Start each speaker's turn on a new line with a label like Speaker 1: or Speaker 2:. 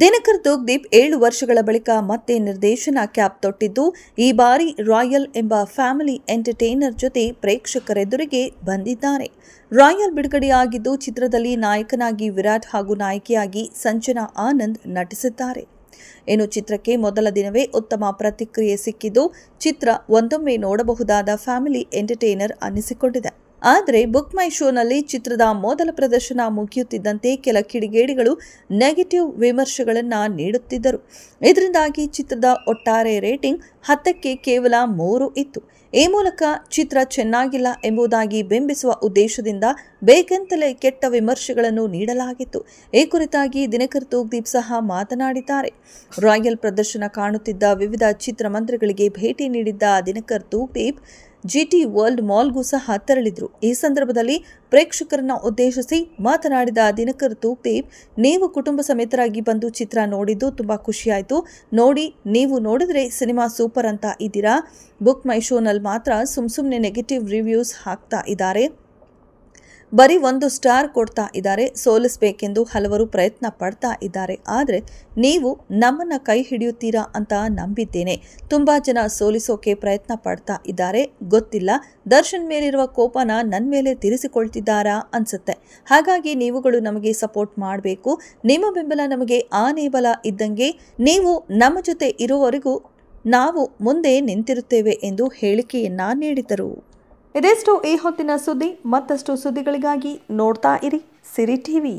Speaker 1: ದಿನಕರ್ ತೂಗ್ದೀಪ್ 7 ವರ್ಷಗಳ ಬಳಿಕ ಮತ್ತೆ ನಿರ್ದೇಶನ ಕ್ಯಾಪ್ ತೊಟ್ಟಿದ್ದು ಈ ಬಾರಿ ರಾಯಲ್ ಎಂಬ ಫ್ಯಾಮಿಲಿ ಎಂಟರ್ಟೈನರ್ ಜೊತೆ ಪ್ರೇಕ್ಷಕರೆದುರಿಗೆ ಬಂದಿದ್ದಾರೆ. ರಾಯಲ್ ಬಿಡುಗಡೆಯಾಗಿದ್ದು ಚಿತ್ರದಲ್ಲಿ ನಾಯಕನಾಗಿ ವಿರಾಟ್ ಹಾಗೂ ನಾಯಕಿಯಾಗಿ ಸಂಜನಾ ಆನಂದ್ ನಟಿಸಿದ್ದಾರೆ. ಇನ್ನು ಚಿತ್ರಕ್ಕೆ ಮೊದಲ ದಿನವೇ ಉತ್ತಮ ಪ್ರತಿಕ್ರಿಯೆ ಸಿಕ್ಕಿದ್ದು ಚಿತ್ರ ಒಂದೊಮ್ಮೆ ನೋಡಬಹುದಾದ ಫ್ಯಾಮಿಲಿ ಎಂಟರ್ಟೈನರ್ ಅನ್ನಿಸಿಕೊಂಡಿದೆ. ಆದರೆ ಬುಕ್ ಮೈ ಶೋನಲ್ಲಿ ಚಿತ್ರದ ಮೊದಲ ಪ್ರದರ್ಶನ ಮುಗಿಯುತ್ತಿದ್ದಂತೆ ಕೆಲ ಕಿಡಿಗೇಡಿಗಳು ನೆಗೆಟಿವ್ ವಿಮರ್ಶೆಗಳನ್ನು ನೀಡುತ್ತಿದ್ದರು. ಇದರಿಂದಾಗಿ ಚಿತ್ರದ ಒಟ್ಟಾರೆ ರೇಟಿಂಗ್ 10ಕ್ಕೆ ಕೇವಲ 3 ಇತ್ತು. ಈ ಮೂಲಕ ಚಿತ್ರ ಚೆನ್ನಾಗಿಲ್ಲ ಎಂಬುದಾಗಿ ಬಿಂಬಿಸುವ ಉದ್ದೇಶದಿಂದ ಬೇಕೆಂತಲೇ ಕೆಟ್ಟ ವಿಮರ್ಶೆಗಳನ್ನು ನೀಡಲಾಗಿತ್ತು. ಈ ಕುರಿತಾಗಿ ದಿನಕರ್ ತೂಗ್ದೀಪ್ ಸಹ ಮಾತನಾಡಿದ್ದಾರೆ. ರಾಯಲ್ ಪ್ರದರ್ಶನ ಕಾಣುತ್ತಿದ್ದ ವಿವಿಧ ಚಿತ್ರಮಂದಿರಗಳಿಗೆ ಭೇಟಿ ನೀಡಿದ್ದ ದಿನಕರ್ ತೂಗ್ದೀಪ್ ಜಿಟಿ ವರ್ಲ್ಡ್ ಮಾಲ್ಗೂ ಸಹ ತೆರಳಿದ್ರು. ಈ ಸಂದರ್ಭದಲ್ಲಿ ಪ್ರೇಕ್ಷಕರನ್ನ ಉದ್ದೇಶಿಸಿ ಮಾತನಾಡಿದ ದಿನಕರ್ ತೂಗ್ದೀಪ್, ನೀವು ಕುಟುಂಬ ಸಮೇತರಾಗಿ ಬಂದು ಚಿತ್ರ ನೋಡಿದ್ದು ತುಂಬಾ ಖುಷಿಯಾಯಿತು. ನೀವು ನೋಡಿದ್ರೆ ಸಿನಿಮಾ ಸೂಪರ್ ಅಂತ ಇದ್ದೀರಾ. ಬುಕ್ ಮೈ ಶೋನಲ್ಲಿ ಮಾತ್ರ ಸುಮ್ಮನೆ ನೆಗೆಟಿವ್ ರಿವ್ಯೂಸ್ ಹಾಕ್ತಾ ಇದ್ದಾರೆ. ಬರೀ 1 ಸ್ಟಾರ್ ಕೊಡ್ತಾ ಇದ್ದಾರೆ. ಸೋಲಿಸಬೇಕೆಂದು ಹಲವರು ಪ್ರಯತ್ನ ಪಡ್ತಾ ಇದ್ದಾರೆ. ಆದರೆ ನೀವು ನಮ್ಮನ್ನ ಕೈ ಹಿಡಿಯುತ್ತೀರಾ ಅಂತ ನಂಬಿದ್ದೇನೆ. ತುಂಬಾ ಜನ ಸೋಲಿಸೋಕೆ ಪ್ರಯತ್ನ ಪಡ್ತಾ ಇದ್ದಾರೆ. ಗೊತ್ತಿಲ್ಲ, ದರ್ಶನ್ ಮೇಲಿರುವ ಕೋಪನ ನನ್ನ ಮೇಲೆ ತೀರಿಸಿಕೊಳ್ತಿದ್ದಾರಾ ಅನ್ಸುತ್ತೆ. ಹಾಗಾಗಿ ನೀವುಗಳು ನಮಗೆ ಸಪೋರ್ಟ್ ಮಾಡಬೇಕು. ನಿಮ್ಮ ಬೆಂಬಲ ನಮಗೆ ಆನೆ ಬಲ ಇದ್ದಂಗೆ. ನೀವು ನಮ್ಮ ಜೊತೆ ಇರುವವರೆಗೂ ನಾವು ಮುಂದೆ ನಿಂತಿರುತ್ತೇವೆ ಎಂದು ಹೇಳಿಕೆಯನ್ನ ನೀಡಿದರು. ಇದೆಷ್ಟು ಈ ಹೊತ್ತಿನ ಸುದ್ದಿ. ಮತ್ತಷ್ಟು ಸುದ್ದಿಗಳಿಗಾಗಿ ನೋಡ್ತಾ ಇರಿ ಸಿರಿ ಟಿವಿ.